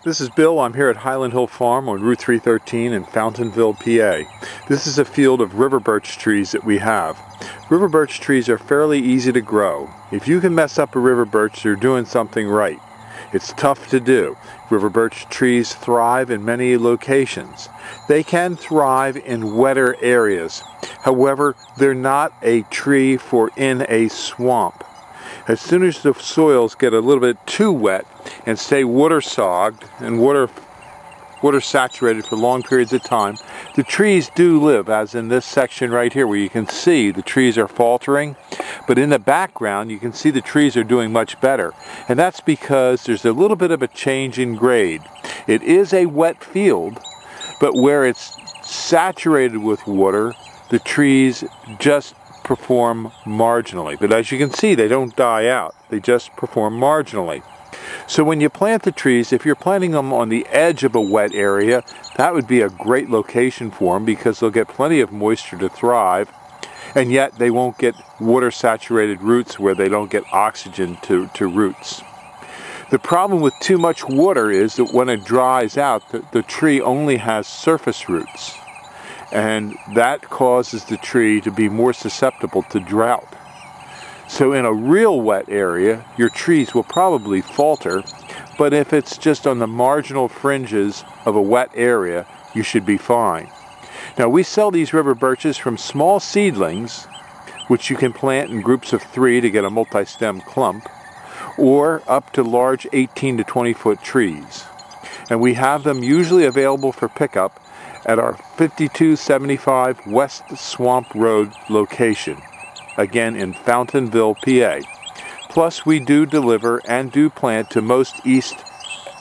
This is Bill. I'm here at Highland Hill Farm on Route 313 in Fountainville, PA. This is a field of river birch trees that we have. River birch trees are fairly easy to grow. If you can mess up a river birch, you're doing something right. It's tough to do. River birch trees thrive in many locations. They can thrive in wetter areas. However, they're not a tree for in a swamp. As soon as the soils get a little bit too wet and stay water-sogged and water saturated for long periods of time, the trees do live, as in this section right here where you can see the trees are faltering, but in the background you can see the trees are doing much better, and that's because there's a little bit of a change in grade. It is a wet field, but where it's saturated with water, the trees just perform marginally. But as you can see, they don't die out. They just perform marginally. So when you plant the trees, if you're planting them on the edge of a wet area, that would be a great location for them because they'll get plenty of moisture to thrive, and yet they won't get water-saturated roots where they don't get oxygen to roots. The problem with too much water is that when it dries out, the tree only has surface roots, and that causes the tree to be more susceptible to drought. So in a real wet area, your trees will probably falter, but if it's just on the marginal fringes of a wet area, you should be fine. Now, we sell these river birches from small seedlings, which you can plant in groups of 3 to get a multi-stem clump, or up to large 18 to 20 foot trees. And we have them usually available for pickup at our 5275 West Swamp Road location, again in Fountainville, PA. Plus, we do deliver and do plant to most East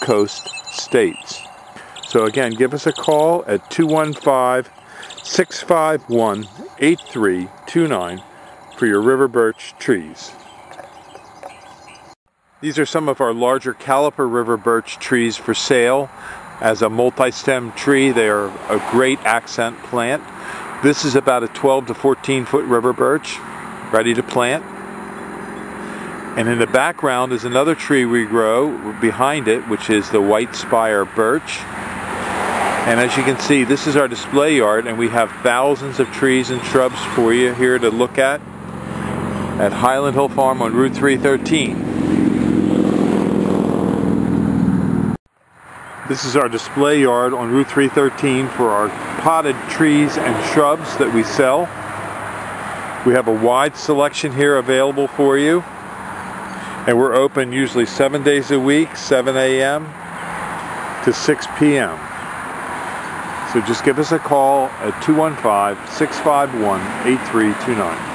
Coast states. So again, give us a call at 215-651-8329 for your river birch trees. These are some of our larger caliper river birch trees for sale. As a multi-stem tree, they are a great accent plant. This is about a 12 to 14 foot river birch, ready to plant. And in the background is another tree we grow behind it, which is the white spire birch. And as you can see, this is our display yard, and we have thousands of trees and shrubs for you here to look at Highland Hill Farm on Route 313. This is our display yard on Route 313 for our potted trees and shrubs that we sell. We have a wide selection here available for you, and we're open usually 7 days a week, 7 a.m. to 6 p.m. So just give us a call at 215-651-8329.